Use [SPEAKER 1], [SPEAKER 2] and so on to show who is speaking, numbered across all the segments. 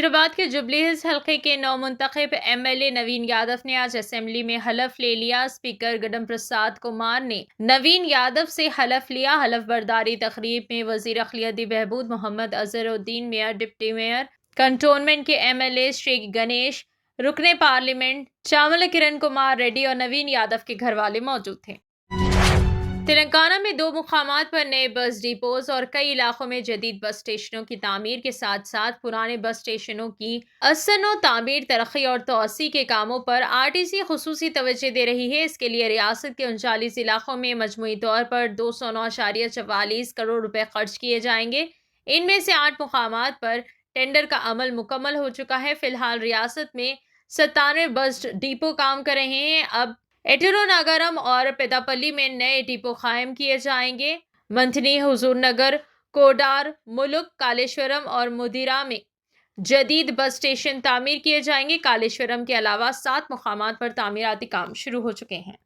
[SPEAKER 1] حیدرآباد کے جبلی ہلز حلقے کے نو منتخب MLA نوین یادو نے آج اسمبلی میں حلف لے لیا۔ اسپیکر گڈم پرساد کمار نے نوین یادو سے حلف لیا۔ حلف برداری تقریب میں وزیر اقلیتی بہبود محمد اظہر الدین، میئر، ڈپٹی میئر کنٹونمنٹ کے MLA شری گنیش، رکن پارلیمنٹ چامل کرن کمار ریڈی اور نوین یادو کے گھر والے موجود تھے۔ تلنگانہ میں 2 مقامات پر نئے بس ڈیپوز اور کئی علاقوں میں جدید بس اسٹیشنوں کی تعمیر کے ساتھ ساتھ پرانے بس اسٹیشنوں کی اصلاح و تعمیر، ترقی اور توسیع کے کاموں پر RTC خصوصی توجہ دے رہی ہے۔ اس کے لیے ریاست کے 39 علاقوں میں مجموعی طور پر 209.44 کروڑ روپے خرچ کیے جائیں گے۔ ان میں سے 8 مقامات پر ٹینڈر کا عمل مکمل ہو چکا ہے۔ فی الحال ریاست میں 97 بس ڈیپو کام کر رہے ہیں۔ اب ایٹرو ناگرم اور پیداپلی میں نئے ڈیپو قائم کیے جائیں گے۔ منتھنی، حضور نگر، کوڈار، ملک، کالیشورم اور مدیرا میں جدید بس اسٹیشن تعمیر کیے جائیں گے۔ کالیشورم کے علاوہ 7 مقامات پر تعمیراتی کام شروع ہو چکے ہیں۔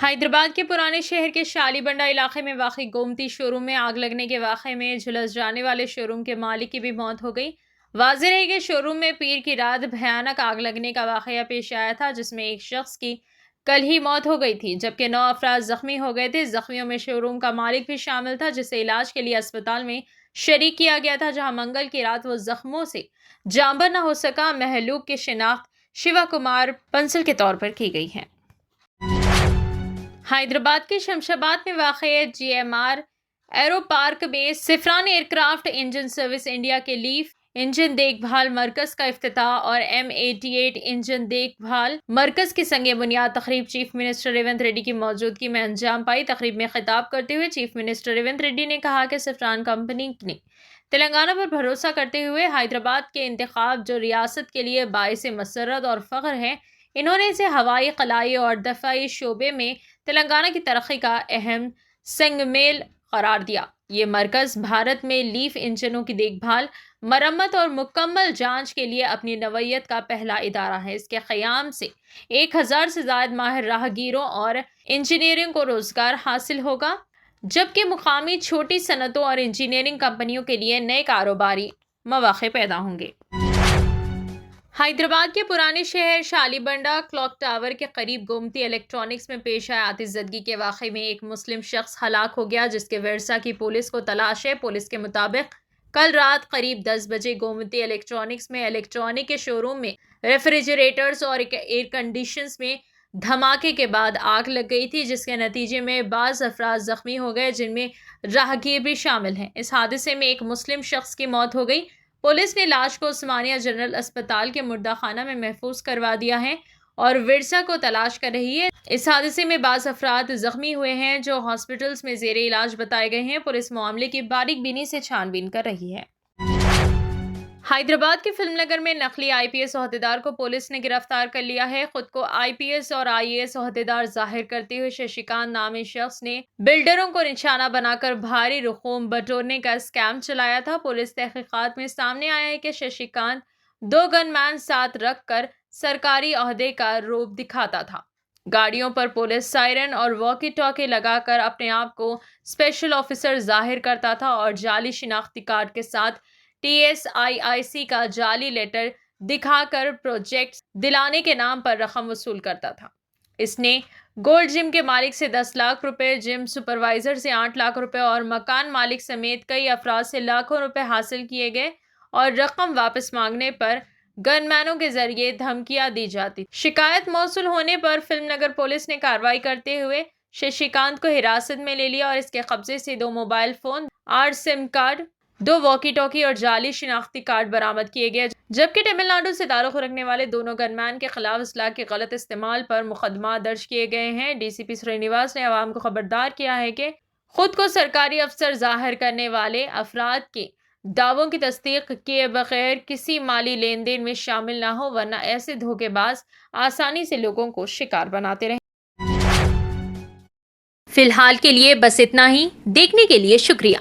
[SPEAKER 1] حیدرآباد کے پرانے شہر کے شالی بنڈا علاقے میں واقع گومتی شو روم میں آگ لگنے کے واقعے میں جھلس جانے والے شو روم کے مالک کی بھی موت ہو گئی۔ واضح رہے کہ شو روم میں پیر کی رات بھیانک آگ لگنے کا واقعہ پیش آیا تھا، جس میں ایک شخص کی کل ہی موت ہو گئی تھی، جبکہ 9 افراد زخمی ہو گئے تھے۔ زخمیوں میں شو روم کا مالک بھی شامل تھا، جسے علاج کے لیے اسپتال میں شریک کیا گیا تھا، جہاں منگل کی رات وہ زخموں سے جاں بحق نہ ہو سکا۔ مہلوک کی شناخت شیوا کمار پنسل کے طور پر کی گئی ہے۔ حیدرآباد کے شمشاباد میں واقع GMR ایرو پارک میں Safran aircraft engine service India کے لیف انجن دیکھ بھال مرکز کا افتتاح اور M88 انجن دیکھ بھال مرکز کی سنگ بنیاد تقریب چیف منسٹر ریونت ریڈی کی موجودگی میں انجام پائی۔ تقریب میں خطاب کرتے ہوئے چیف منسٹر ریونت ریڈی نے کہا کہ سفران کمپنی نے تلنگانہ پر بھروسہ کرتے ہوئے حیدرآباد کے انتخاب، جو ریاست کے لیے باعث مسرت اور فخر ہے، انہوں نے اسے ہوائی، خلائی اور دفاعی شعبے میں تلنگانہ کی ترقی کا اہم سنگ میل قرار دیا۔ یہ مرکز بھارت میں لیف انجنوں کی دیکھ بھال، مرمت اور مکمل جانچ کے لیے اپنی نوعیت کا پہلا ادارہ ہے۔ اس کے قیام سے 1000 سے زائد ماہر راہگیروں اور انجینئروں کو روزگار حاصل ہوگا، جبکہ مقامی چھوٹی صنعتوں اور انجینئرنگ کمپنیوں کے لیے نئے کاروباری مواقع پیدا ہوں گے۔ حیدرآباد کے پرانے شہر شالی بنڈا کلاک ٹاور کے قریب گومتی الیکٹرانکس میں پیش آئے آتش زدگی کے واقعے میں ایک مسلم شخص ہلاک ہو گیا، جس کے ورثاء کی پولیس کو تلاش ہے۔ پولیس کے مطابق کل رات قریب 10 بجے گومتی الیکٹرانکس میں الیکٹرانک کے شو روم میں ریفریجریٹرز اور ایئر کنڈیشنرز میں دھماکے کے بعد آگ لگ گئی تھی، جس کے نتیجے میں بعض افراد زخمی ہو گئے، جن میں راہگیر بھی شامل ہیں۔ اس حادثے میں ایک مسلم شخص کی موت ہو گئی۔ پولیس نے لاش کو عثمانیہ جنرل اسپتال کے مردہ خانہ میں محفوظ کروا دیا ہے اور ورثاء کو تلاش کر رہی ہے۔ اس حادثے میں بعض افراد زخمی ہوئے ہیں، جو ہاسپٹلز میں زیر علاج بتائے گئے ہیں۔ پولیس معاملے کی باریک بینی سے چھان بین کر رہی ہے۔ حیدرآباد کے فلم نگر میں نقلی IPS عہدیدار کو پولیس نے گرفتار کر لیا ہے۔ خود کو IPS اور IAS عہدیدار ظاہر کرتے ہوئے ششی کانت نامی شخص نے بلڈروں کو نشانہ بنا کر بھاری رقوم بٹورنے کا اسکیم چلایا تھا۔ پولیس تحقیقات میں سامنے آیا ہے کہ ششی کانت 2 گن مین ساتھ رکھ کر سرکاری عہدے کا روپ دکھاتا تھا، گاڑیوں پر پولیس سائرن اور واکی ٹاکی لگا کر اپنے آپ کو اسپیشل آفیسر ظاہر کرتا تھا اور جعلی شناختی کارڈ کے ساتھ TSIIC کا جعلی لیٹر دکھا کر پروجیکٹس دلانے کے نام پر رقم وصول کرتا تھا۔ اس نے گولڈ جم کے مالک سے 10 لاکھ روپے، جم سپروائزر سے 8 لاکھ روپے اور مکان مالک سمیت کئی افراد سے لاکھوں روپے حاصل کیے گئے اور رقم واپس مانگنے پر گن مینوں کے ذریعے دھمکیاں دی جاتی۔ شکایت موصول ہونے پر فلم نگر پولیس نے کارروائی کرتے ہوئے ششی کانت کو حراست میں لے لیا اور اس کے قبضے سے 2 موبائل فون، 8 سم کارڈ، 2 واکی ٹاکی اور جعلی شناختی کارڈ برآمد کیے گئے، جبکہ تمل ناڈو سے تعلق رکھنے والے دونوں گن مین کے خلاف اسلحہ کے غلط استعمال پر مقدمات درج کیے گئے ہیں۔ DCP سرینیواس نے عوام کو خبردار کیا ہے کہ خود کو سرکاری افسر ظاہر کرنے والے افراد کے دعووں کی تصدیق کیے بغیر کسی مالی لین دین میں شامل نہ ہو، ورنہ ایسے دھوکے باز آسانی سے لوگوں کو شکار بناتے رہیں۔ فی الحال کے لیے بس اتنا ہی۔ دیکھنے کے لیے شکریہ۔